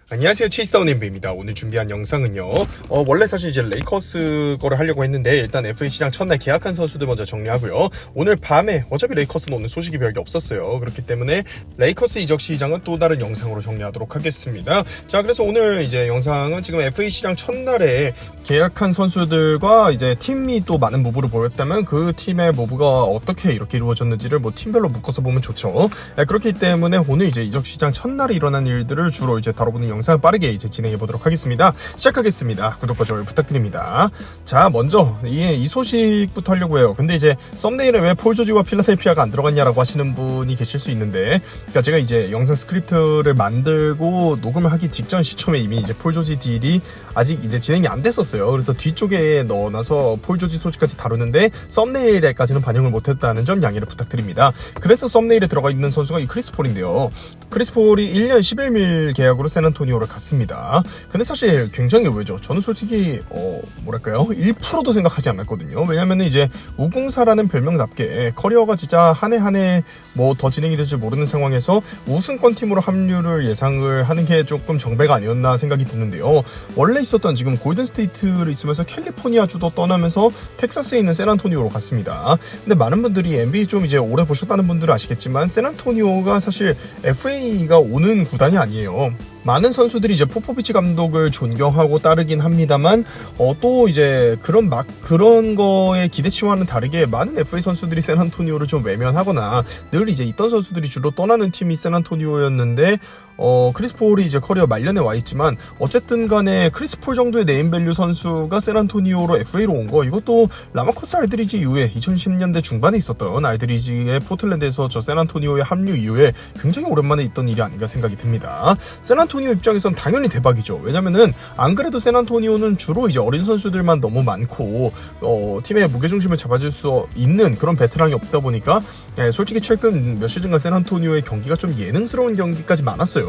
안녕하세요, 체이스다운 엠비입니다. 오늘 준비한 영상은요, 원래 사실 이제 레이커스 거를 하려고 했는데 일단 FA 시장 첫날 계약한 선수들 먼저 정리하고요. 오늘 밤에 어차피 레이커스는 오늘 소식이 별게 없었어요. 그렇기 때문에 레이커스 이적 시장은 또 다른 영상으로 정리하도록 하겠습니다. 자, 그래서 오늘 이제 영상은 지금 FA 시장 첫날에 계약한 선수들과 이제 팀이 또 많은 무브를 보였다면 그 팀의 무브가 어떻게 이렇게 이루어졌는지를 뭐 팀별로 묶어서 보면 좋죠. 그렇기 때문에 오늘 이제 이적 시장 첫날에 일어난 일들을 주로 이제 다뤄보는 영상 빠르게 이제 진행해 보도록 하겠습니다. 시작하겠습니다. 구독과 좋아요 부탁드립니다. 자, 먼저 이 소식부터 하려고 해요. 근데 이제 썸네일에 왜 폴 조지와 필라델피아가 안 들어갔냐라고 하시는 분이 계실 수 있는데, 그러니까 제가 이제 영상 스크립트를 만들고 녹음을 하기 직전 시점에 이미 이제 폴 조지 딜이 아직 이제 진행이 안 됐었어요. 그래서 뒤쪽에 넣어놔서 폴 조지 소식까지 다루는데 썸네일에까지는 반영을 못했다는 점 양해를 부탁드립니다. 그래서 썸네일에 들어가 있는 선수가 이 크리스 폴인데요. 크리스 폴이 1년 11밀 계약으로 샌안토니오를 갔습니다. 근데 사실 굉장히 의외죠. 저는 솔직히 뭐랄까요, 1%도 생각하지 않았거든요. 왜냐면은 이제 우궁사라는 별명답게 커리어가 진짜 한 해 한 해 뭐 더 진행이 될지 모르는 상황에서 우승권 팀으로 합류를 예상을 하는 게 조금 정배가 아니었나 생각이 드는데요. 원래 있었던 지금 골든스테이트를 있으면서 캘리포니아 주도 떠나면서 텍사스에 있는 샌안토니오로 갔습니다. 근데 많은 분들이 NBA 좀 이제 오래 보셨다는 분들은 아시겠지만 샌안토니오가 사실 FA가 오는 구단이 아니에요. 많은 선수들이 이제 포포비치 감독을 존경하고 따르긴 합니다만, 또 이제 그런 거에 기대치와는 다르게 많은 FA 선수들이 샌안토니오를 좀 외면하거나 늘 이제 있던 선수들이 주로 떠나는 팀이 샌안토니오였는데, 크리스 폴이 이제 커리어 말년에 와 있지만 어쨌든 간에 크리스 폴 정도의 네임밸류 선수가 샌안토니오로 FA로 온 거, 이것도 라마커스 알드리지 이후에 2010년대 중반에 있었던 알드리지의 포틀랜드에서 저 샌안토니오의 합류 이후에 굉장히 오랜만에 있던 일이 아닌가 생각이 듭니다. 샌안토니오 입장에선 당연히 대박이죠. 왜냐면은 안 그래도 샌안토니오는 주로 이제 어린 선수들만 너무 많고 팀의 무게중심을 잡아줄 수 있는 그런 베테랑이 없다 보니까 솔직히 최근 몇 시즌간 샌안토니오의 경기가 좀 예능스러운 경기까지 많았어요.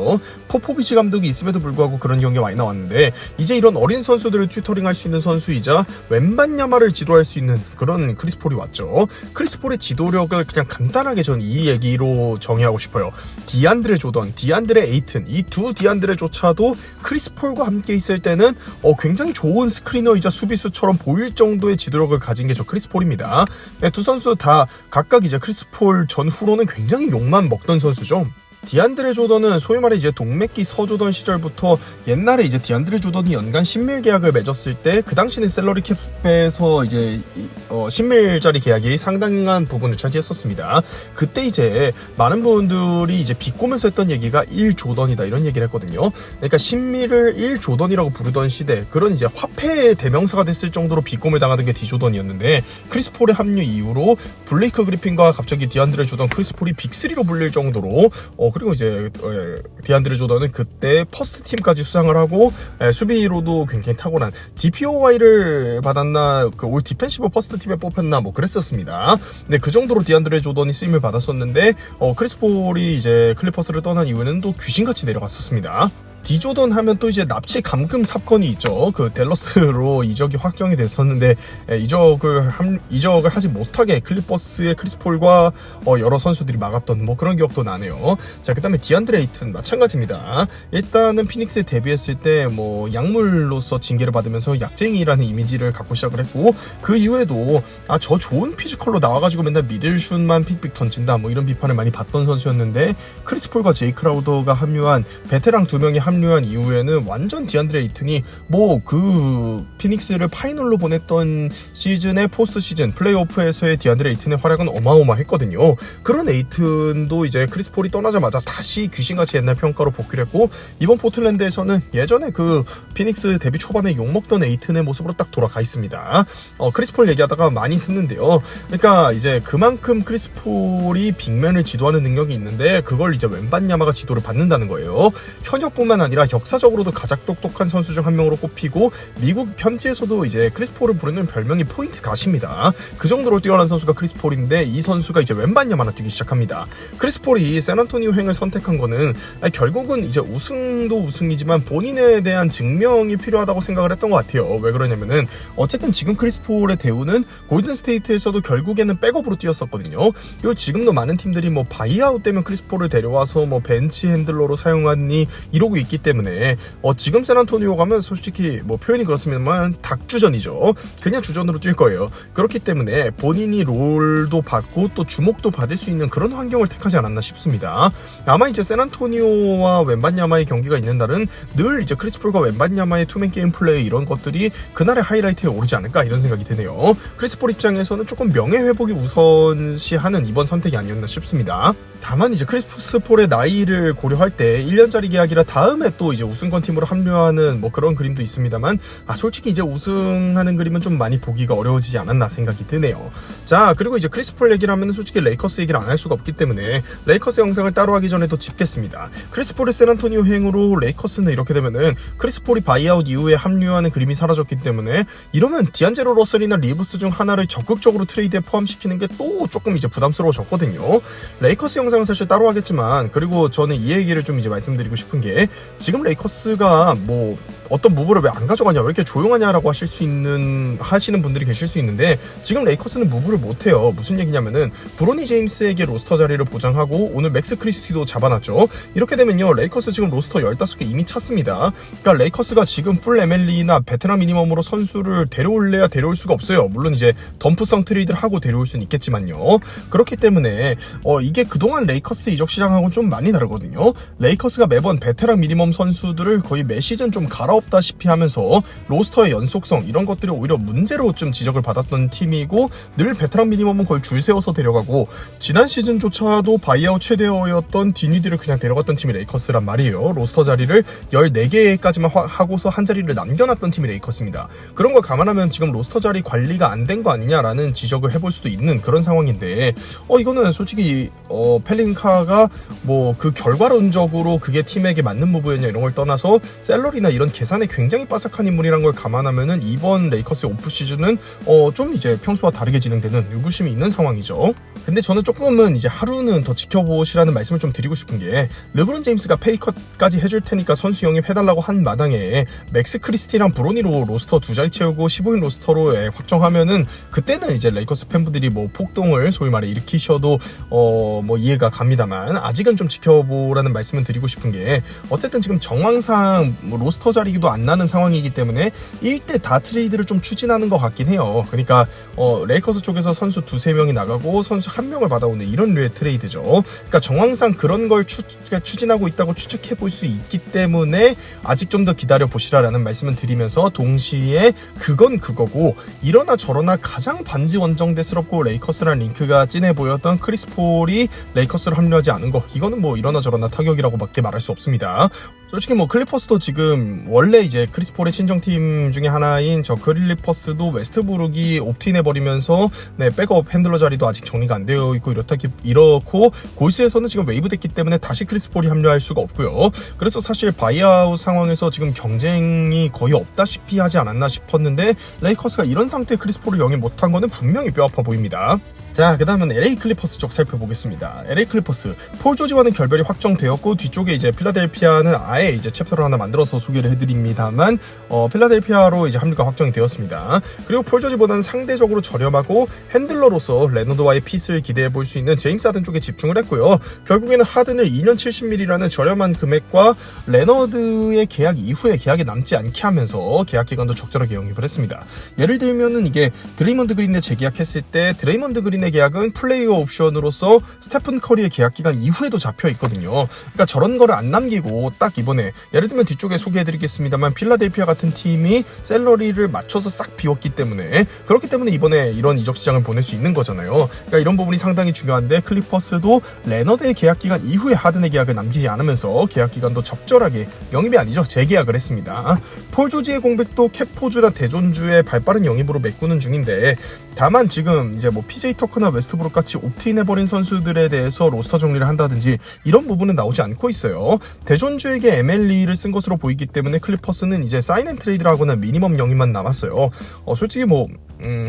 포포비치 감독이 있음에도 불구하고 그런 경기가 많이 나왔는데, 이제 이런 어린 선수들을 튜터링할 수 있는 선수이자 웬반야마를 지도할 수 있는 그런 크리스 폴이 왔죠. 크리스 폴의 지도력을 그냥 간단하게 전 이 얘기로 정의하고 싶어요. 디안드레 조던, 디안드레 에이튼, 이 두 디안드레조차도 크리스 폴과 함께 있을 때는 굉장히 좋은 스크리너이자 수비수처럼 보일 정도의 지도력을 가진 게 저 크리스 폴입니다. 두 선수 다 각각 이제 크리스 폴 전후로는 굉장히 욕만 먹던 선수죠. 디안드레 조던은 소위 말해 이제 동맥기 서조던 시절부터 옛날에 이제 디안드레 조던이 연간 10밀 계약을 맺었을 때 그 당시는 셀러리 캡에서 이제 10밀짜리 계약이 상당한 부분을 차지했었습니다. 그때 이제 많은 분들이 이제 비꼬면서 했던 얘기가 1조던이다 이런 얘기를 했거든요. 그러니까 10밀을 1조던이라고 부르던 시대, 그런 이제 화폐의 대명사가 됐을 정도로 비꼬을 당하던 게 디조던이었는데, 크리스 폴의 합류 이후로 블레이크 그리핀과 갑자기 디안드레 조던, 크리스 폴이 빅3로 불릴 정도로 그리고 이제 디안드레 조던은 그때 퍼스트 팀까지 수상을 하고 수비로도 굉장히 탁월한 DPOY를 받았나, 그 올 디펜시브 퍼스트 팀에 뽑혔나 뭐 그랬었습니다. 근데 그 정도로 디안드레 조던이 쓰임을 받았었는데, 크리스 폴이 이제 클리퍼스를 떠난 이후에는 또 귀신같이 내려갔었습니다. 디조던 하면 또 이제 납치 감금 사건이 있죠. 그 댈러스로 이적이 확정이 됐었는데 이적을 하지 못하게 클리퍼스의 크리스 폴과 여러 선수들이 막았던 뭐 그런 기억도 나네요. 자, 그다음에 디안드레 에이튼 마찬가지입니다. 일단은 피닉스에 데뷔했을 때 뭐 약물로서 징계를 받으면서 약쟁이라는 이미지를 갖고 시작을 했고, 그 이후에도 저 좋은 피지컬로 나와가지고 맨날 미들슛만 픽픽 던진다 뭐 이런 비판을 많이 받던 선수였는데, 크리스 폴과 제이 크라우더가 합류한 베테랑 두 명이 합류한 이후에는 완전 디안드레 에이튼이 뭐 그 피닉스를 파이널로 보냈던 시즌의 포스트 시즌 플레이오프에서의 디안드레 에이튼의 활약은 어마어마했거든요. 그런 에이튼도 이제 크리스 폴이 떠나자마자 다시 귀신같이 옛날 평가로 복귀를 했고, 이번 포틀랜드에서는 예전에 그 피닉스 데뷔 초반에 욕먹던 에이튼의 모습으로 딱 돌아가 있습니다. 크리스 폴 얘기하다가 많이 샜는데요. 그러니까 이제 그만큼 크리스 폴이 빅맨을 지도하는 능력이 있는데 그걸 이제 웬반야마가 지도를 받는다는 거예요. 현역뿐만 아니라 역사적으로도 가장 똑똑한 선수 중 한 명으로 꼽히고, 미국 현지에서도 이제 크리스 폴을 부르는 별명이 포인트 가시입니다. 그 정도로 뛰어난 선수가 크리스 폴인데, 이 선수가 이제 웬반야마나 뛰기 시작합니다. 크리스 폴이 샌안토니오 행을 선택한 거는 결국은 이제 우승도 우승이지만 본인에 대한 증명이 필요하다고 생각을 했던 것 같아요. 왜 그러냐면은 어쨌든 지금 크리스 폴의 대우는 골든스테이트에서도 결국에는 백업으로 뛰었었거든요. 그리고 지금도 많은 팀들이 뭐 바이아웃 되면 크리스 폴을 데려와서 뭐 벤치 핸들러로 사용하니 이러고 있기 때문에 지금 샌안토니오 가면 솔직히 뭐 표현이 그렇습니다만 닭주전이죠. 그냥 주전으로 뛸 거예요. 그렇기 때문에 본인이 롤도 받고 또 주목도 받을 수 있는 그런 환경을 택하지 않았나 싶습니다. 아마 이제 샌안토니오와 웬반야마의 경기가 있는 날은 늘 이제 크리스폴과 웬반야마의 투맨 게임 플레이 이런 것들이 그날의 하이라이트에 오르지 않을까 이런 생각이 드네요. 크리스폴 입장에서는 조금 명예 회복이 우선시하는 이번 선택이 아니었나 싶습니다. 다만 이제 크리스폴의 나이를 고려할 때 1년짜리 계약이라 다음에 또 이제 우승권 팀으로 합류하는 뭐 그런 그림도 있습니다만 솔직히 이제 우승하는 그림은 좀 많이 보기가 어려워지지 않았나 생각이 드네요. 자, 그리고 이제 크리스폴 얘기를 하면 솔직히 레이커스 얘기를 안 할 수가 없기 때문에 레이커스 영상을 따로 하기 전에도 짚겠습니다. 크리스폴의 샌안토니오 행으로 레이커스는 이렇게 되면은 크리스폴이 바이아웃 이후에 합류하는 그림이 사라졌기 때문에 이러면 디안제로 러셀이나 리브스 중 하나를 적극적으로 트레이드에 포함시키는 게 또 조금 이제 부담스러워졌거든요. 레이커스 영상은 사실 따로 하겠지만, 그리고 저는 이 얘기를 좀 이제 말씀드리고 싶은 게, 지금 레이커스가 뭐 어떤 무브를 왜 안 가져가냐, 왜 이렇게 조용하냐라고 하시는 분들이 계실 수 있는데, 지금 레이커스는 무브를 못해요. 무슨 얘기냐면은 브로니 제임스에게 로스터 자리를 보장하고 오늘 맥스 크리스티도 잡아놨죠. 이렇게 되면요, 레이커스 지금 로스터 15개 이미 찼습니다. 그러니까 레이커스가 지금 풀 MLE나 베테랑 미니멈으로 선수를 데려올래야 데려올 수가 없어요. 물론 이제 덤프성 트레이드를 하고 데려올 수는 있겠지만요. 그렇기 때문에 이게 그동안 레이커스 이적 시장하고는 좀 많이 다르거든요. 레이커스가 매번 베테랑 미니멈 선수들을 거의 매 시즌 좀 갈아엎다시피 하면서 로스터의 연속성 이런 것들이 오히려 문제로 좀 지적을 받았던 팀이고, 늘 베테랑 미니멈은 거의 줄 세워서 데려가고, 지난 시즌조차도 바이아웃 최대어였던 디니디를 그냥 데려갔던 팀이 레이커스란 말이에요. 로스터 자리를 14개까지만 하고서 한 자리를 남겨놨던 팀이 레이커스입니다. 그런 걸 감안하면 지금 로스터 자리 관리가 안 된 거 아니냐라는 지적을 해볼 수도 있는 그런 상황인데, 이거는 솔직히 펠링카가 뭐 그 결과론적으로 그게 팀에게 맞는 무브였냐 이런 걸 떠나서 셀러리나 이런 계산에 굉장히 빠삭한 인물이란 걸 감안하면은 이번 레이커스의 오프 시즌은 좀 이제 평소와 다르게 진행되는 의구심이 있는 상황이죠. 근데 저는 조금은 이제 하루는 더 지켜보시라는 말씀을 좀 드리고 싶은 게, 르브론 제임스가 페이컷까지 해줄 테니까 선수 영입해달라고 한 마당에 맥스 크리스티랑 브로니로 로스터 두 자리 채우고 15인 로스터로 확정하면은, 그때는 이제 레이커스 팬분들이 뭐 폭동을 소위 말해 일으키셔도 뭐 이해가 갑니다만, 아직은 좀 지켜보라는 말씀을 드리고 싶은 게, 어쨌든 지금 정황상 뭐 로스터 자리도 안 나는 상황이기 때문에 1대 다 트레이드를 좀 추진하는 것 같긴 해요. 그러니까 레이커스 쪽에서 선수 2-3명이 나가고 선수 1명을 받아오는 이런 류의 트레이드죠. 그러니까 정황상 그런 걸 추진하고 있다고 추측해 볼 수 있기 때문에 아직 좀 더 기다려 보시라라는 말씀을 드리면서, 동시에 그건 그거고 이러나 저러나 가장 반지 원정대스럽고 레이커스랑 링크가 진해 보였던 크리스폴이 레이커스로 합류하지 않은 거, 이거는 뭐 이러나 저러나 타격이라고밖에 말할 수 없습니다. 솔직히 뭐 클리퍼스도 지금 원래 이제 크리스폴의 친정팀 중에 하나인 저 클리퍼스도 웨스트브룩이 옵트인해버리면서 백업 핸들러 자리도 아직 정리가 안 되어 있고 이렇고, 골스에서는 지금 웨이브 됐기 때문에 다시 크리스폴이 합류할 수가 없고요. 그래서 사실 바이아웃 상황에서 지금 경쟁이 거의 없다시피 하지 않았나 싶었는데, 레이커스가 이런 상태에 크리스폴을 영입 못한 거는 분명히 뼈아파 보입니다. 자, 그 다음은 LA 클리퍼스 쪽 살펴보겠습니다. LA 클리퍼스, 폴 조지와는 결별이 확정되었고, 뒤쪽에 이제 필라델피아는 아예 이제 챕터를 하나 만들어서 소개를 해드립니다만, 필라델피아로 이제 합류가 확정이 되었습니다. 그리고 폴 조지보다는 상대적으로 저렴하고 핸들러로서 레너드와의 핏을 기대해 볼 수 있는 제임스 하든 쪽에 집중을 했고요. 결국에는 하든을 2년 70mm라는 저렴한 금액과 레너드의 계약 이후에 계약에 남지 않게 하면서 계약 기간도 적절하게 영입을 했습니다. 예를 들면은 이게 드레이먼드 그린에 재계약했을 때 드레이먼드 그린의 계약은 플레이어 옵션으로서 스테픈 커리의 계약 기간 이후에도 잡혀 있거든요. 그러니까 저런 거를 안 남기고 딱 이번에, 예를 들면 뒤쪽에 소개해드리겠습니다만, 필라델피아 같은 팀이 샐러리를 맞춰서 싹 비웠기 때문에, 그렇기 때문에 이번에 이런 이적 시장을 보낼 수 있는 거잖아요. 그러니까 이런 부분이 상당히 중요한데, 클리퍼스도 레너드의 계약 기간 이후에 하든의 계약을 남기지 않으면서 계약 기간도 적절하게, 영입이 아니죠, 재계약을 했습니다. 폴 조지의 공백도 캡포주나 대존주의 발빠른 영입으로 메꾸는 중인데, 다만 지금 이제 뭐 PJ 터크나 웨스트브룩 같이 옵트인해버린 선수들에 대해서 로스터 정리를 한다든지 이런 부분은 나오지 않고 있어요. 대존주에게 MLE를 쓴 것으로 보이기 때문에 클리퍼스는 이제 사인 앤 트레이드를 하거나 미니멈 영입만 남았어요. 솔직히 뭐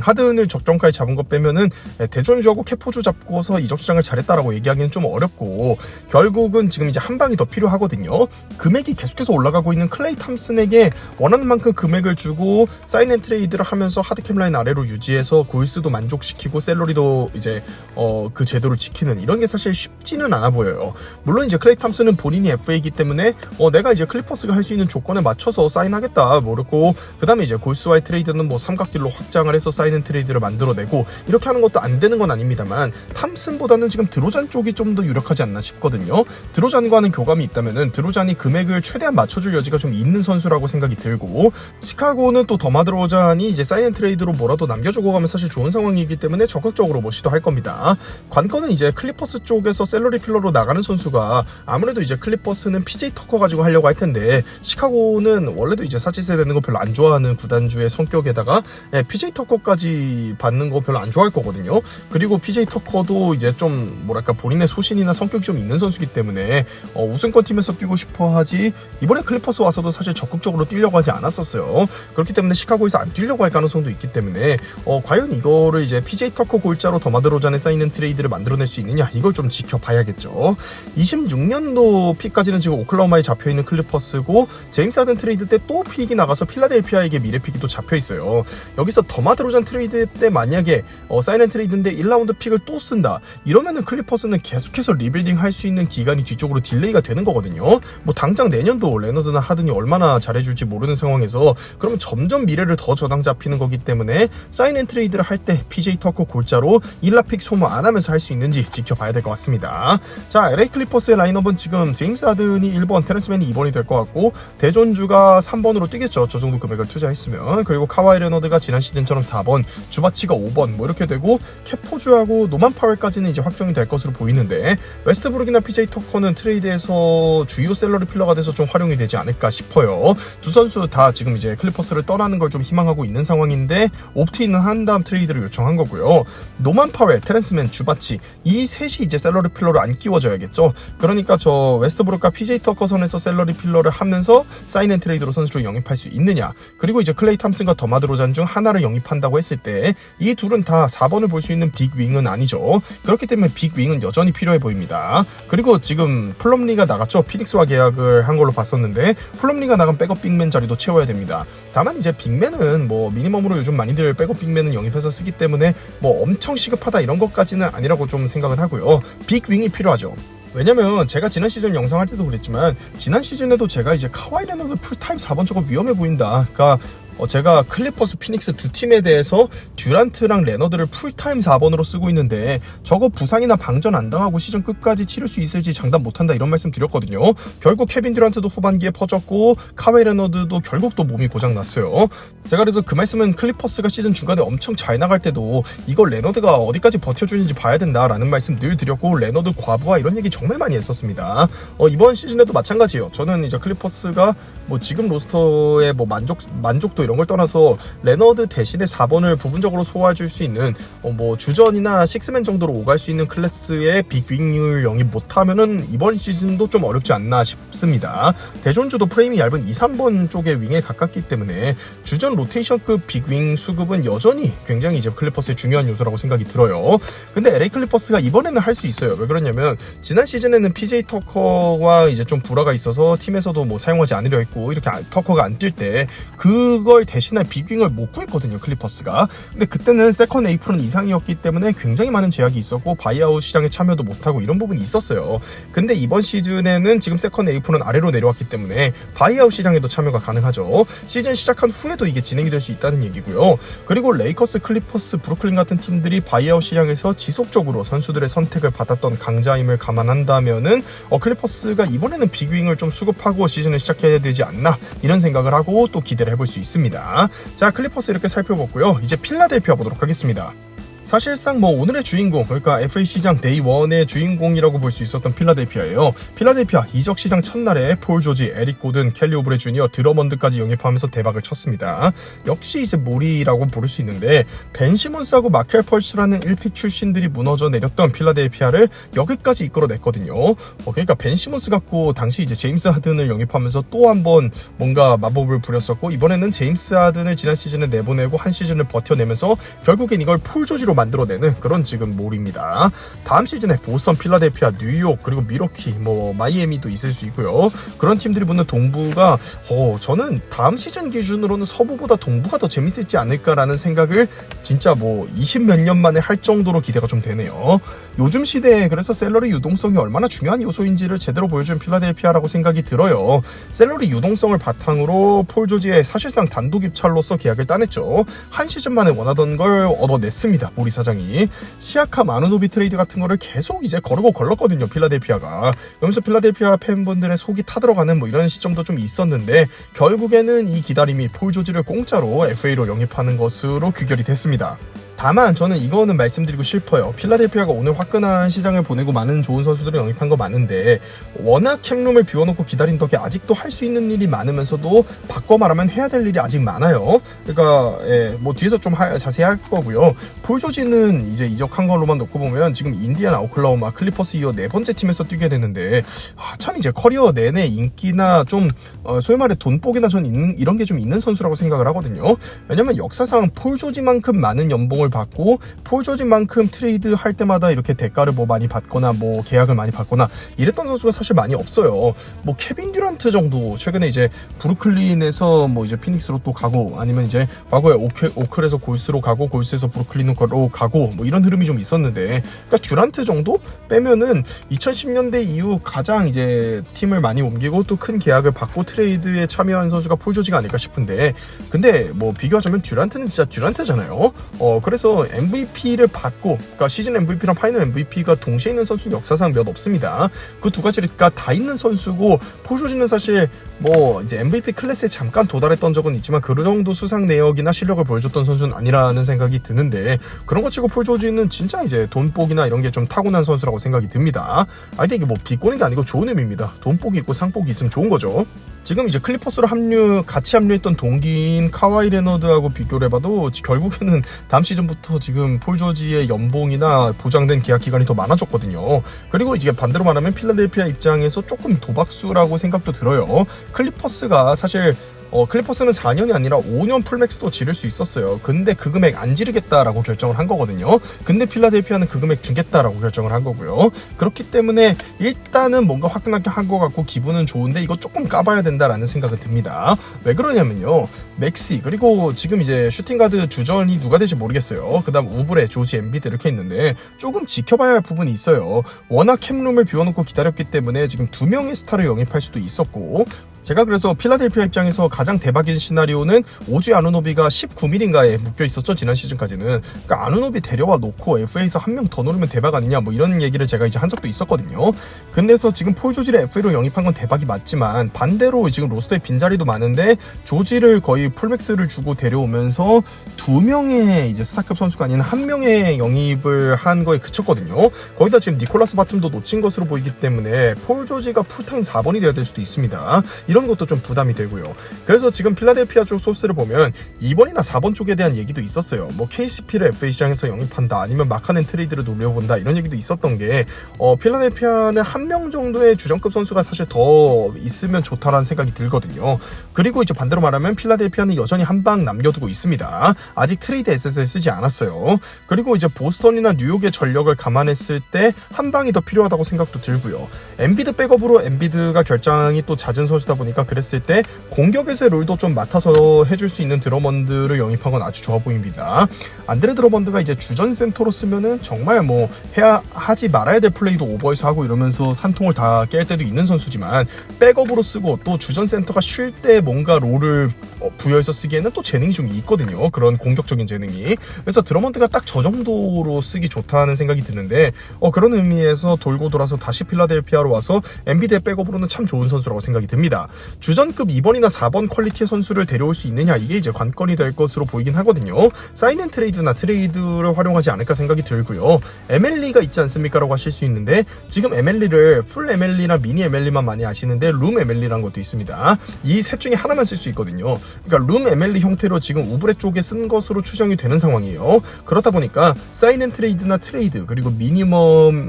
하든을 적정가에 잡은 것 빼면은 대존주하고 캐포주 잡고서 이적 시장을 잘했다라고 얘기하기는 좀 어렵고, 결국은 지금 이제 한 방이 더 필요하거든요. 금액이 계속해서 올라가고 있는 클레이 탐슨에게 원하는 만큼 금액을 주고 사인 앤 트레이드를 하면서 하드캡 라인 아래로 유지해서 골스도 만족시키고 샐러리도 이제 그 제도를 지키는 이런 게 사실 쉽지는 않아 보여요. 물론 이제 클레이 탐슨은 본인이 FA이기 때문에 내가 이제 클리퍼스가 할 수 있는 조건에 맞춰서 사인하겠다 모르고, 그 다음에 이제 골스와의 트레이드는 뭐 삼각딜로 확장을 해서 사인 앤 트레이드를 만들어내고 이렇게 하는 것도 안 되는 건 아닙니다만, 탐슨보다는 지금 드로잔 쪽이 좀 더 유력하지 않나 싶거든요. 드로잔과는 교감이 있다면은 드로잔이 금액을 최대한 맞춰줄 여지가 좀 있는 선수라고 생각이 들고, 시카고는 또 더마 드로잔이 이제 사인 앤 트레이드로 뭐라도 남겨주고 가면 사실 좋은 상황이기 때문에 적극적으로 뭐 시도할 겁니다. 관건은 이제 클리퍼스 쪽에서 샐러리 필러로 나가는 선수가 아무래도 이제 클리퍼스는 PJ 터커 가지고 하려고 할 텐데, 시카고는 원래도 이제 사치세 되는 거 별로 안 좋아하는 구단주의 성격에다가 PJ 터커까지 받는 거 별로 안 좋아할 거거든요. 그리고 PJ 터커도 이제 좀 뭐랄까 본인의 소신이나 성격이 좀 있는 선수기 때문에 우승권 팀에서 뛰고 싶어 하지, 이번에 클리퍼스 와서도 사실 적극적으로 뛰려고 하지 않았었어요. 그렇기 때문에 시카고에서 안 뛰려고 할 가능성도 있기 때문에 과연 이거를 이제 PJ 터커 골자로 더마 드로잔에 쌓이는 트레이드를 만들어낼 수 있느냐, 이걸 좀 지켜봐야겠죠. 26년도 픽까지는 지금 오클라호마에 잡혀있는 클리퍼스고, 제임스 하든 트레이드 때 또 픽이 나가서 필라델피아에게 미래 픽이 또 잡혀있어요. 여기서 더마 드로잔 트레이드 때 만약에 사인 앤 트레이드인데 1라운드 픽을 또 쓴다 이러면은 클리퍼스는 계속해서 리빌딩 할 수 있는 기간이 뒤쪽으로 딜레이가 되는 거거든요. 뭐 당장 내년도 레너드나 하든이 얼마나 잘해줄지 모르는 상황에서 그러면 점점 미래를 더 저당 잡히는 거기 때문에 사인 앤 트레이드를 할 때 PJ 터커 골자로 1라 픽 소모 안 하면서 할 수 있는지 지켜봐야 될 것 같습니다. 자, LA 클리퍼스의 라인업은 지금 제임스 하든이 1번, 테렌스 맨이 2번이 될 것 같고, 대존주가 3번으로 뛰겠죠. 저 정도 금액을 투자했으면. 그리고 카와이 레너드가 지난 시즌처럼 4번, 주바치가 5번 뭐 이렇게 되고, 캐포주하고 노만 파웰까지는 이제 확정이 될 것으로 보이는데, 웨스트브룩이나 PJ 터커는 트레이드에서 주요 샐러리 필러가 돼서 좀 활용이 되지 않을까 싶어요. 두 선수 다 지금 이제 클리퍼스를 떠나는 걸 좀 희망하고 있는 상황인데, 옵트인은 한 다음 트레이드를 요청한 거고요. 노만 파웰, 테렌스맨, 주바치 이 셋이 이제 샐러리 필러로 안 끼워져야겠죠. 그러니까 저 웨스트브룩과 PJ 터커 선에서 샐러리 필러를 하면서 사인 앤 트레이드로 선수를 영입할 수 있느냐, 그리고 이제 클레이 탐슨과 더마 드로잔 중 하나를 영입한다고 했을 때 이 둘은 다 4번을 볼 수 있는 빅 윙은 아니죠. 그렇기 때문에 빅 윙은 여전히 필요해 보입니다. 그리고 지금 플럼리가 나갔죠. 피닉스와 계약을 한 걸로 봤었는데, 플럼리가 나간 백업 빅맨 자리도 채워야 됩니다. 다만 이제 빅맨은 뭐 미니멈으로 요즘 많이들 백업 빅맨은 영입해서 쓰기 때문에 뭐 엄청 시급하다 이런 것까지는 아니라고 좀 생각은 하고요. 빅 윙이 필요하죠. 왜냐면 제가 지난 시즌 영상 할 때도 그랬지만, 지난 시즌에도 제가 이제 카와이 레너드 풀타임 4번 저거 위험해 보인다. 그러니까 제가 클리퍼스, 피닉스 두 팀에 대해서 듀란트랑 레너드를 풀타임 4번으로 쓰고 있는데 저거 부상이나 방전 안 당하고 시즌 끝까지 치를 수 있을지 장담 못한다 이런 말씀 드렸거든요. 결국 케빈 듀란트도 후반기에 퍼졌고 카와이 레너드도 결국 또 몸이 고장났어요. 제가 그래서 그 말씀은 클리퍼스가 시즌 중간에 엄청 잘 나갈 때도 이걸 레너드가 어디까지 버텨주는지 봐야 된다라는 말씀 늘 드렸고, 레너드 과부하 이런 얘기 정말 많이 했었습니다. 이번 시즌에도 마찬가지예요. 저는 이제 클리퍼스가 뭐 지금 로스터의 뭐 만족도 이런 걸 떠나서 레너드 대신에 4번을 부분적으로 소화해줄 수 있는 뭐 주전이나 식스맨 정도로 오갈 수 있는 클래스의 빅윙을 영입 못하면은 이번 시즌도 좀 어렵지 않나 싶습니다. 대존주도 프레임이 얇은 2, 3번 쪽의 윙에 가깝기 때문에 주전 로테이션급 빅윙 수급은 여전히 굉장히 이제 클리퍼스의 중요한 요소라고 생각이 들어요. 근데 LA 클리퍼스가 이번에는 할 수 있어요. 왜 그러냐면 지난 시즌에는 PJ 터커와 이제 좀 불화가 있어서 팀에서도 뭐 사용하지 않으려 했고, 이렇게 터커가 안 뛸 때 그걸 대신할 빅윙을 못 구했거든요, 클리퍼스가. 근데 그때는 세컨 에이프론 이상이었기 때문에 굉장히 많은 제약이 있었고 바이아웃 시장에 참여도 못하고 이런 부분이 있었어요. 근데 이번 시즌에는 지금 세컨 에이프론 아래로 내려왔기 때문에 바이아웃 시장에도 참여가 가능하죠. 시즌 시작한 후에도 이게 진행이 될 수 있다는 얘기고요. 그리고 레이커스, 클리퍼스, 브루클린 같은 팀들이 바이아웃 시장에서 지속적으로 선수들의 선택을 받았던 강자임을 감안한다면은 클리퍼스가 이번에는 빅윙을 좀 수급하고 시즌을 시작해야 되지 않나 이런 생각을 하고 또 기대를 해볼 수 있습니다. 자, 클리퍼스 이렇게 살펴봤고요. 이제 필라델피아 보도록 하겠습니다. 사실상 뭐 오늘의 주인공, 그러니까 FA 시장 데이 1의 주인공이라고 볼 수 있었던 필라델피아예요. 필라델피아 이적 시장 첫날에 폴 조지, 에릭 고든, 켈리 오브레 주니어, 드러먼드까지 영입하면서 대박을 쳤습니다. 역시 이제 몰이라고 부를 수 있는데 벤 시몬스하고 마켈 펄츠라는 1픽 출신들이 무너져 내렸던 필라델피아를 여기까지 이끌어냈거든요. 그러니까 벤 시몬스 갖고 당시 이제 제임스 하든을 영입하면서 또 한번 뭔가 마법을 부렸었고, 이번에는 제임스 하든을 지난 시즌에 내보내고 한 시즌을 버텨내면서 결국엔 이걸 폴 조지로 만들어내는 그런 지금 몰입니다. 다음 시즌에 보스턴, 필라델피아, 뉴욕, 그리고 미러키, 뭐 마이애미도 있을 수 있고요. 그런 팀들이 붙는 동부가 저는 다음 시즌 기준으로는 서부보다 동부가 더 재밌을지 않을까라는 생각을 진짜 뭐 20몇 년 만에 할 정도로 기대가 좀 되네요. 요즘 시대에 그래서 셀러리 유동성이 얼마나 중요한 요소인지를 제대로 보여준 필라델피아라고 생각이 들어요. 셀러리 유동성을 바탕으로 폴 조지의 사실상 단독 입찰로서 계약을 따냈죠. 한 시즌 만에 원하던 걸 얻어냈습니다. 우리 사장이. 시아캄, 아누노비 트레이드 같은 거를 계속 이제 거르고 걸렀거든요, 필라델피아가. 그러면서 필라델피아 팬분들의 속이 타들어가는 뭐 이런 시점도 좀 있었는데 결국에는 이 기다림이 폴 조지를 공짜로 FA로 영입하는 것으로 귀결이 됐습니다. 다만 저는 이거는 말씀드리고 싶어요. 필라델피아가 오늘 화끈한 시장을 보내고 많은 좋은 선수들을 영입한 거 많은데 워낙 캠룸을 비워놓고 기다린 덕에 아직도 할 수 있는 일이 많으면서도 바꿔 말하면 해야 될 일이 아직 많아요. 그러니까 뭐 뒤에서 좀 자세히 할 거고요. 폴 조지는 이제 이적한 걸로만 놓고 보면 지금 인디애나, 오클라호마, 클리퍼스 이어 네 번째 팀에서 뛰게 되는데 참 이제 커리어 내내 인기나 좀 소위 말해 돈복이나 전 이런 게 좀 있는 선수라고 생각을 하거든요. 왜냐면 역사상 폴 조지만큼 많은 연봉을 받고 폴 조지만큼 트레이드 할 때마다 이렇게 대가를 뭐 많이 받거나 뭐 계약을 많이 받거나 이랬던 선수가 사실 많이 없어요. 뭐 케빈 듀란트 정도 최근에 이제 브루클린에서 뭐 이제 피닉스로 또 가고, 아니면 이제 과거에 오클에서 골스로 가고 골스에서 브루클린으로 가고 뭐 이런 흐름이 좀 있었는데, 그러니까 듀란트 정도 빼면은 2010년대 이후 가장 이제 팀을 많이 옮기고 또 큰 계약을 받고 트레이드에 참여한 선수가 폴 조지가 아닐까 싶은데, 근데 뭐 비교하자면 듀란트는 진짜 듀란트잖아요. 그래서 MVP를 받고, 그러니까 시즌 MVP랑 파이널 MVP가 동시에 있는 선수는 역사상 몇 없습니다. 그 두 가지가 다 있는 선수고, 폴 조지는 사실 뭐 이제 MVP 클래스에 잠깐 도달했던 적은 있지만 그 정도 수상 내역이나 실력을 보여줬던 선수는 아니라는 생각이 드는데, 그런 거 치고 폴 조지는 진짜 이제 돈복이나 이런 게 좀 타고난 선수라고 생각이 듭니다. 근데 이게 뭐 비꼬는 게 아니고 좋은 의미입니다. 돈복이 있고 상복이 있으면 좋은 거죠. 지금 이제 클리퍼스로 같이 합류했던 동기인 카와이 레너드하고 비교를 해봐도 결국에는 다음 시즌부터 지금 폴 조지의 연봉이나 보장된 계약 기간이 더 많아졌거든요. 그리고 이제 반대로 말하면 필라델피아 입장에서 조금 도박수라고 생각도 들어요. 클리퍼스가 사실 클리퍼스는 4년이 아니라 5년 풀맥스도 지를 수 있었어요. 근데 그 금액 안 지르겠다라고 결정을 한 거거든요. 근데 필라델피아는 그 금액 주겠다라고 결정을 한 거고요. 그렇기 때문에 일단은 뭔가 화끈하게 한 것 같고 기분은 좋은데 이거 조금 까봐야 된다라는 생각은 듭니다. 왜 그러냐면요, 맥시, 그리고 지금 이제 슈팅가드 주전이 누가 될지 모르겠어요. 그 다음 우브레, 조지, 엠비드 이렇게 있는데 조금 지켜봐야 할 부분이 있어요. 워낙 캠룸을 비워놓고 기다렸기 때문에 지금 2명의 스타를 영입할 수도 있었고, 제가 그래서 필라델피아 입장에서 가장 대박인 시나리오는 오지 아누노비가 19mm인가에 묶여 있었죠, 지난 시즌까지는. 그러니까 아누노비 데려와 놓고 FA에서 한 명 더 노리면 대박 아니냐, 뭐 이런 얘기를 제가 이제 한 적도 있었거든요. 근데서 지금 폴 조지를 FA로 영입한 건 대박이 맞지만 반대로 지금 로스터에 빈자리도 많은데 조지를 거의 풀맥스를 주고 데려오면서 2명의 이제 스타급 선수가 아닌 1명의 영입을 한 거에 그쳤거든요. 거기다 지금 니콜라스 바툼도 놓친 것으로 보이기 때문에 폴 조지가 풀타임 4번이 되어야 될 수도 있습니다. 이런 것도 좀 부담이 되고요. 그래서 지금 필라델피아 쪽 소스를 보면 2번이나 4번 쪽에 대한 얘기도 있었어요. 뭐 KCP를 FA 시장에서 영입한다, 아니면 마카넨 트레이드를 노려본다, 이런 얘기도 있었던 게 필라델피아는 1명 정도의 주전급 선수가 사실 더 있으면 좋다라는 생각이 들거든요. 그리고 이제 반대로 말하면 필라델피아는 여전히 한 방 남겨두고 있습니다. 아직 트레이드 에셋을 쓰지 않았어요. 그리고 이제 보스턴이나 뉴욕의 전력을 감안했을 때 한 방이 더 필요하다고 생각도 들고요. 엠비드 백업으로 엠비드가 결장이 또 잦은 선수다 보니까 그랬을 때 공격에서의 롤도 좀 맡아서 해줄 수 있는 드러먼드를 영입한 건 아주 좋아 보입니다. 안드레 드러먼드가 이제 주전 센터로 쓰면은 정말 뭐 하지 말아야 될 플레이도 오버해서 하고 이러면서 산통을 다 깰 때도 있는 선수지만, 백업으로 쓰고 또 주전 센터가 쉴 때 뭔가 롤을 부여해서 쓰기에는 또 재능이 좀 있거든요. 그런 공격적인 재능이. 그래서 드러먼드가 딱 저 정도로 쓰기 좋다는 생각이 드는데, 그런 의미에서 돌고 돌아서 다시 필라델피아로 와서 엠비드의 백업으로는 참 좋은 선수라고 생각이 듭니다. 주전급 2번이나 4번 퀄리티의 선수를 데려올 수 있느냐, 이게 이제 관건이 될 것으로 보이긴 하거든요. 사인앤트레이드나 트레이드를 활용하지 않을까 생각이 들고요. MLE가 있지 않습니까? 라고 하실 수 있는데, 지금 MLE를 풀 MLE나 미니 MLE만 많이 아시는데 룸 MLE라는 것도 있습니다. 이 셋 중에 하나만 쓸 수 있거든요. 그러니까 룸 MLE 형태로 지금 우브레 쪽에 쓴 것으로 추정이 되는 상황이에요. 그렇다 보니까 사인앤트레이드나 트레이드, 그리고 미니멈이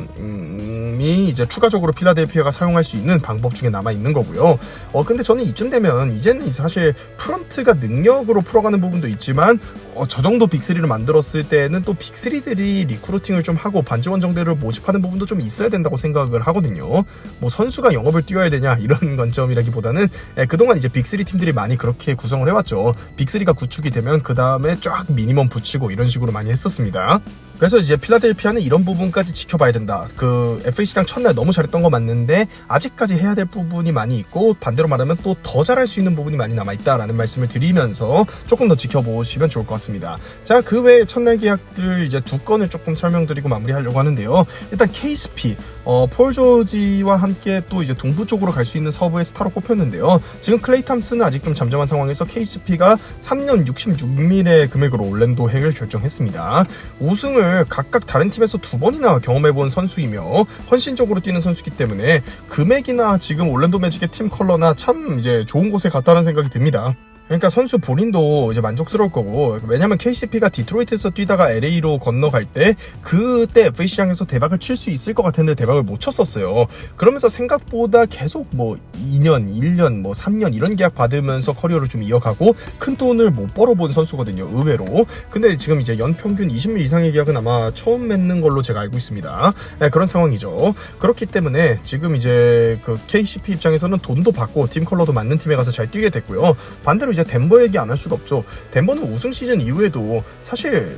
이제 추가적으로 필라델피아가 사용할 수 있는 방법 중에 남아 있는 거고요. 근데 저는 이쯤 되면 이제는 사실 프런트가 능력으로 풀어가는 부분도 있지만, 저 정도 빅3를 만들었을 때는 또 빅3들이 리크루팅을 좀 하고 반지원 정대를 모집하는 부분도 좀 있어야 된다고 생각을 하거든요. 뭐 선수가 영업을 뛰어야 되냐 이런 관점이라기보다는 그동안 이제 빅3 팀들이 많이 그렇게 구성을 해왔죠. 빅3가 구축이 되면 그 다음에 쫙 미니멈 붙이고 이런 식으로 많이 했었습니다. 그래서 이제 필라델피아는 이런 부분까지 지켜봐야 된다. 그 FA 시장 첫날 너무 잘했던 거 맞는데 아직까지 해야 될 부분이 많이 있고, 반대로 말하면 또 더 잘할 수 있는 부분이 많이 남아있다라는 말씀을 드리면서 조금 더 지켜보시면 좋을 것 같습니다. 자, 그 외에 첫날 계약들 이제 두 건을 조금 설명드리고 마무리하려고 하는데요. 일단 KCP, 폴 조지와 함께 또 이제 동부 쪽으로 갈 수 있는 서부의 스타로 꼽혔는데요. 지금 클레이 탐슨은 아직 좀 잠잠한 상황에서 KCP가 3년 66밀의 금액으로 올랜도 행을 결정했습니다. 우승을 각각 다른 팀에서 두 번이나 경험해본 선수이며 헌신적으로 뛰는 선수이기 때문에 금액이나 지금 올랜도 매직의 팀 컬러나 참 이제 좋은 곳에 갔다는 생각이 듭니다. 그러니까 선수 본인도 이제 만족스러울 거고, 왜냐면 KCP가 디트로이트에서 뛰다가 LA로 건너갈 때 그때 FA 시장에서 대박을 칠 수 있을 것 같았는데 대박을 못 쳤었어요. 그러면서 생각보다 계속 뭐 2년, 1년, 뭐 3년 이런 계약 받으면서 커리어를 좀 이어가고 큰 돈을 못 벌어본 선수거든요, 의외로. 근데 지금 이제 연평균 20밀 이상의 계약은 아마 처음 맺는 걸로 제가 알고 있습니다. 네, 그런 상황이죠. 그렇기 때문에 지금 이제 그 KCP 입장에서는 돈도 받고 팀 컬러도 맞는 팀에 가서 잘 뛰게 됐고요. 반대로 이제 덴버 얘기 안 할 수가 없죠. 덴버는 우승 시즌 이후에도 사실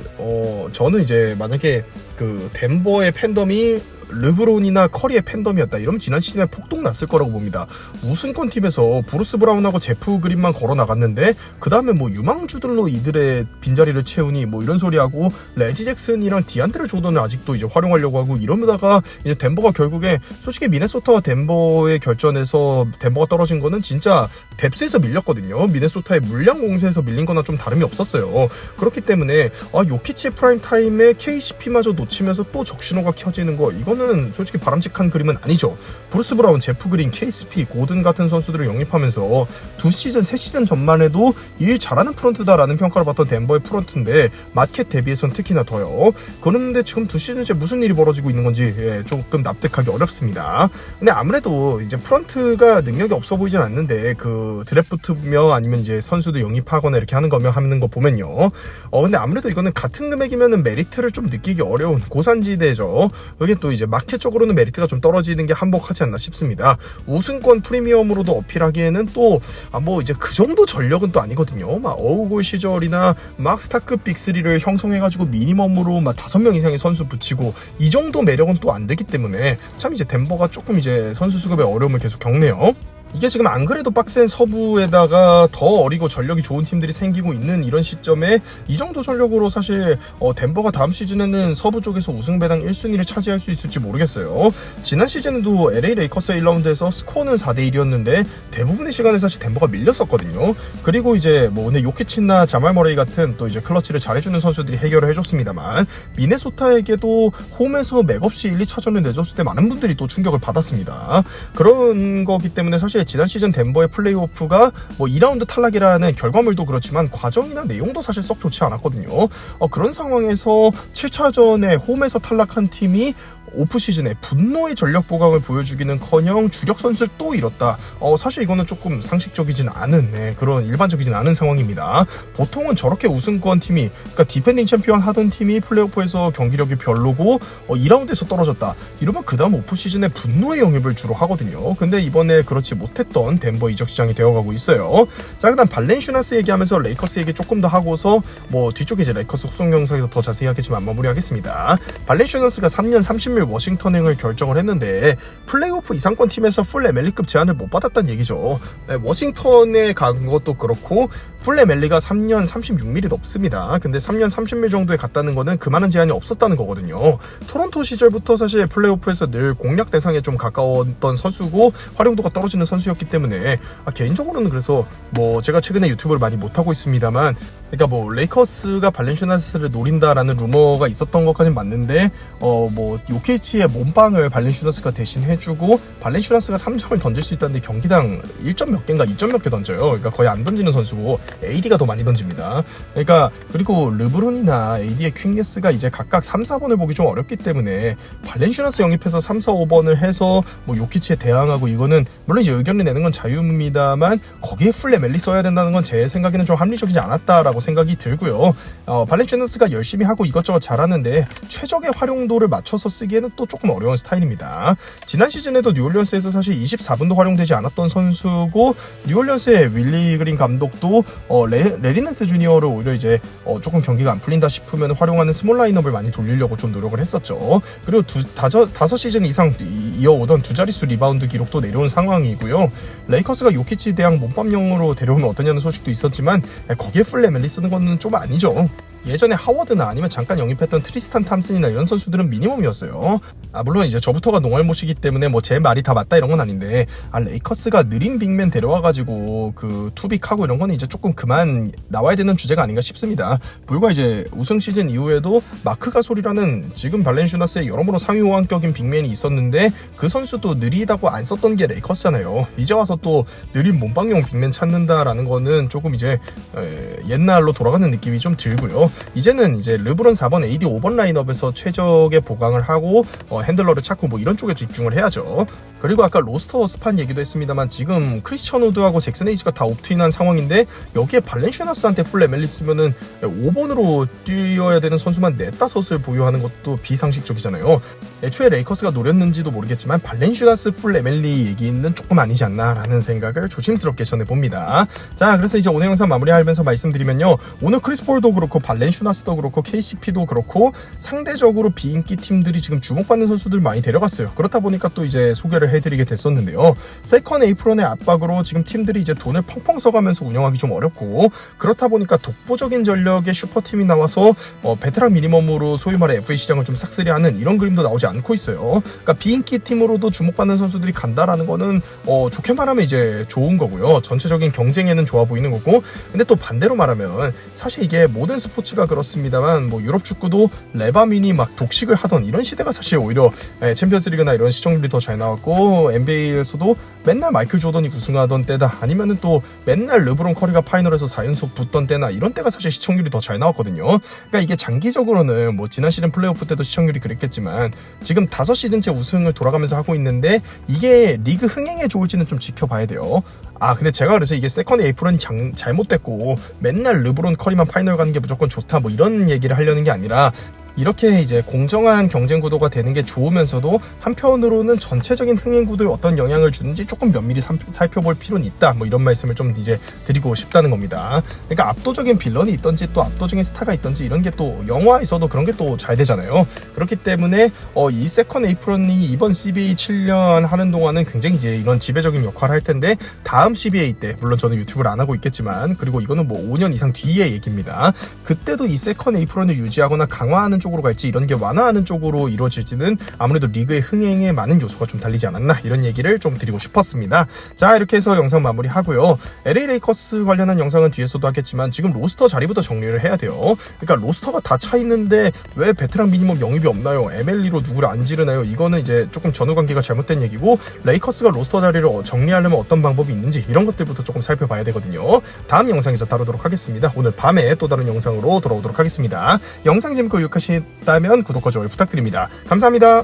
저는 이제 만약에 그 덴버의 팬덤이 르브론이나 커리의 팬덤이었다 이러면 지난 시즌에 폭동 났을 거라고 봅니다. 우승권 팀에서 브루스 브라운하고 제프 그린만 걸어 나갔는데 그 다음에 뭐 유망주들로 이들의 빈자리를 채우니 뭐 이런 소리하고, 레지 잭슨이랑 디안드레 조던을 아직도 이제 활용하려고 하고 이러다가 이제 덴버가 결국에, 솔직히 미네소타와 덴버의 결전에서 덴버가 떨어진 거는 진짜 뎁스에서 밀렸거든요. 미네소타의 물량 공세에서 밀린 거나 좀 다름이 없었어요. 그렇기 때문에 요키치의 프라임 타임에 KCP마저 놓치면서 또 적신호가 켜지는 거, 이거는 솔직히 바람직한 그림은 아니죠. 브루스 브라운, 제프 그린, KCP, 고든 같은 선수들을 영입하면서 2시즌, 3시즌 전만 해도 일 잘하는 프런트다라는 평가를 받던 덴버의 프런트인데 마켓 대비해선 특히나 더요. 그런데 지금 2시즌째 무슨 일이 벌어지고 있는 건지 조금 납득하기 어렵습니다. 근데 아무래도 이제 프런트가 능력이 없어 보이진 않는데, 그 드래프트며 아니면 이제 선수도 영입하거나 이렇게 하는 거며 하는 거 보면요. 근데 아무래도 이거는 같은 금액이면은 메리트를 좀 느끼기 어려운 고산지대죠. 여기 또 이제 마켓적으로는 메리트가 좀 떨어지는 게 한몫하지 않나 싶습니다. 우승권 프리미엄으로도 어필하기에는 또 뭐 이제 그 정도 전력은 또 아니거든요. 막 어우골 시절이나 막 스타급 빅3를 형성해가지고 미니멈으로 막 5명 이상의 선수 붙이고 이 정도 매력은 또 안 되기 때문에 참 이제 덴버가 조금 이제 선수 수급에 어려움을 계속 겪네요. 이게 지금 안 그래도 빡센 서부에다가 더 어리고 전력이 좋은 팀들이 생기고 있는 이런 시점에 이 정도 전력으로 사실 덴버가 다음 시즌에는 서부 쪽에서 우승 배당 1순위를 차지할 수 있을지 모르겠어요. 지난 시즌에도 LA 레이커스 1라운드에서 스코어는 4대1이었는데 대부분의 시간에 사실 덴버가 밀렸었거든요. 그리고 이제 뭐 근데 요키치나 자말 머레이 같은 또 이제 클러치를 잘해주는 선수들이 해결을 해줬습니다만, 미네소타에게도 홈에서 맥없이 1, 2차전을 내줬을 때 많은 분들이 또 충격을 받았습니다. 그런 거기 때문에 사실 지난 시즌 덴버의 플레이오프가 뭐 2라운드 탈락이라는 결과물도 그렇지만 과정이나 내용도 사실 썩 좋지 않았거든요. 그런 상황에서 7차전에 홈에서 탈락한 팀이 오프시즌에 분노의 전력 보강을 보여주기는커녕 주력 선수를 또 잃었다. 사실 이거는 조금 상식적이진 않은, 그런 일반적이진 않은 상황입니다. 보통은 저렇게 우승권 팀이, 그러니까 디펜딩 챔피언 하던 팀이 플레이오프에서 경기력이 별로고 2라운드에서 떨어졌다. 이러면 그 다음 오프시즌에 분노의 영입을 주로 하거든요. 근데 이번에 그렇지 못했던 덴버 이적 시장이 되어가고 있어요. 자, 그다음 발렌슈나스 얘기하면서 레이커스 얘기 조금 더 하고서 뭐 뒤쪽에 이제 레이커스 후속 영상에서 더 자세히 하겠지만 마무리하겠습니다. 발렌슈나스가 3년 30밀 워싱턴행을 결정을 했는데 플레이오프 이상권 팀에서 풀 MLE급 제안을 못 받았다는 얘기죠. 워싱턴에 간 것도 그렇고 풀 MLE가 3년 36mm 넘습니다. 근데 3년 30mm 정도에 갔다는 거는 그만한 제한이 없었다는 거거든요. 토론토 시절부터 사실 플레이오프에서 늘 공략 대상에 좀 가까웠던 선수고 활용도가 떨어지는 선수였기 때문에 개인적으로는 그래서 뭐 제가 최근에 유튜브를 많이 못하고 있습니다만, 그러니까 뭐 레이커스가 발렌슈나스를 노린다라는 루머가 있었던 것까지는 맞는데 뭐 요키치의 몸빵을 발렌슈나스가 대신 해주고 발렌슈나스가 3점을 던질 수 있다는데 경기당 1점 몇 개인가 2점 몇 개 던져요. 그러니까 거의 안 던지는 선수고 AD가 더 많이 던집니다. 그러니까 그리고 르브론이나 AD의 퀸게스가 이제 각각 3, 4번을 보기 좀 어렵기 때문에 발렌슈나스 영입해서 3, 4, 5번을 해서 뭐 요키치에 대항하고, 이거는 물론 이제 의견을 내는 건 자유입니다만 거기에 풀 MLE 써야 된다는 건 제 생각에는 좀 합리적이지 않았다라고 생각이 들고요. 발렌슈나스가 열심히 하고 이것저것 잘하는데 최적의 활용도를 맞춰서 쓰기에는 또 조금 어려운 스타일입니다. 지난 시즌에도 뉴올리언스에서 사실 24분도 활용되지 않았던 선수고, 뉴올리언스의 윌리 그린 감독도 레리 낸스 주니어를 오히려 이제 조금 경기가 안 풀린다 싶으면 활용하는 스몰 라인업을 많이 돌리려고 좀 노력을 했었죠. 그리고 5시즌 이상 이어오던 두 자릿수 리바운드 기록도 내려온 상황이고요. 레이커스가 요키치 대항 몸빵용으로 데려오면 어떠냐는 소식도 있었지만 거기에 풀 MLE 쓰는 건 좀 아니죠. 예전에 하워드나 아니면 잠깐 영입했던 트리스탄 탐슨이나 이런 선수들은 미니멈이었어요. 물론 이제 저부터가 농알못이기 때문에 뭐 제 말이 다 맞다 이런 건 아닌데, 레이커스가 느린 빅맨 데려와가지고 그 투빅하고 이런 거는 이제 조금 그만 나와야 되는 주제가 아닌가 싶습니다. 불과 이제 우승 시즌 이후에도 마크 가솔이라는 지금 발렌슈나스의 여러모로 상위 호환격인 빅맨이 있었는데 그 선수도 느리다고 안 썼던 게 레이커스잖아요. 이제 와서 또 느린 몸빵용 빅맨 찾는다라는 거는 조금 이제 옛날로 돌아가는 느낌이 좀 들고요. 이제는 이제 르브론 4번, AD 5번 라인업에서 최적의 보강을 하고 핸들러를 찾고 뭐 이런 쪽에 집중을 해야죠. 그리고 아까 로스터 스판 얘기도 했습니다만 지금 크리스천 우드하고 잭슨 에이지가 다 옵트인한 상황인데 여기에 발렌슈나스한테 풀 MLE 쓰면은 5번으로 뛰어야 되는 선수만 4-5을 보유하는 것도 비상식적이잖아요. 애초에 레이커스가 노렸는지도 모르겠지만 발렌슈나스 풀 MLE 얘기는 조금 아니지 않나라는 생각을 조심스럽게 전해봅니다. 자, 그래서 이제 오늘 영상 마무리하면서 말씀드리면요, 오늘 크리스 폴도 그렇고 발렌슈나스도 그렇고 KCP도 그렇고 상대적으로 비인기 팀들이 지금 주목받는 선수들 많이 데려갔어요. 그렇다 보니까 또 이제 소개를 해드리게 됐었는데요. 세컨 에이프론의 압박으로 지금 팀들이 이제 돈을 펑펑 써가면서 운영하기 좀 어렵고, 그렇다 보니까 독보적인 전력의 슈퍼팀이 나와서 베테랑 미니멈으로 소위 말해 FA 시장을 좀 싹쓸이하는 이런 그림도 나오지 않고 있어요. 그러니까 비인기 팀으로도 주목받는 선수들이 간다라는 거는 좋게 말하면 이제 좋은 거고요. 전체적인 경쟁에는 좋아 보이는 거고, 근데 또 반대로 말하면 사실 이게 모든 스포츠가 그렇습니다만 뭐 유럽 축구도 레바민이 막 독식을 하던 이런 시대가 사실 오히려 챔피언스리그나 이런 시청률이 더 잘 나왔고, NBA에서도 맨날 마이클 조던이 우승하던 때다, 아니면은 또 맨날 르브론 커리가 파이널에서 4연속 붙던 때나 이런 때가 사실 시청률이 더 잘 나왔거든요. 그러니까 이게 장기적으로는 뭐 지난 시즌 플레이오프 때도 시청률이 그랬겠지만 지금 5시즌째 우승을 돌아가면서 하고 있는데 이게 리그 흥행에 좋을지는 좀 지켜봐야 돼요. 근데 제가 그래서 이게 세컨 에이프론이 잘못됐고 맨날 르브론 커리만 파이널 가는 게 무조건 좋다 뭐 이런 얘기를 하려는 게 아니라, 이렇게 이제 공정한 경쟁 구도가 되는 게 좋으면서도 한편으로는 전체적인 흥행 구도에 어떤 영향을 주는지 조금 면밀히 살펴볼 필요는 있다, 뭐 이런 말씀을 좀 이제 드리고 싶다는 겁니다. 그러니까 압도적인 빌런이 있던지 또 압도적인 스타가 있던지 이런 게 또 영화에서도 그런 게 또 잘 되잖아요. 그렇기 때문에 이 세컨 에이프런이 이번 CBA 7년 하는 동안은 굉장히 이제 이런 지배적인 역할을 할 텐데, 다음 CBA 때, 물론 저는 유튜브를 안 하고 있겠지만, 그리고 이거는 뭐 5년 이상 뒤의 얘기입니다. 그때도 이 세컨 에이프런을 유지하거나 강화하는 쪽으로 갈지 이런 게 완화하는 쪽으로 이루어질지는 아무래도 리그의 흥행에 많은 요소가 좀 달리지 않았나, 이런 얘기를 좀 드리고 싶었습니다. 자, 이렇게 해서 영상 마무리하고요. LA 레이커스 관련한 영상은 뒤에서도 하겠지만 지금 로스터 자리부터 정리를 해야 돼요. 그러니까 로스터가 다 차 있는데 왜 베테랑 미니멈 영입이 없나요? MLE로 누구를 안 지르나요? 이거는 이제 조금 전후관계가 잘못된 얘기고, 레이커스가 로스터 자리를 정리하려면 어떤 방법이 있는지 이런 것들부터 조금 살펴봐야 되거든요. 다음 영상에서 다루도록 하겠습니다. 오늘 밤에 또 다른 영상으로 돌아오도록 하겠습니다. 영상 재밌고 유익하셨다면 구독과 좋아요 부탁드립니다. 감사합니다.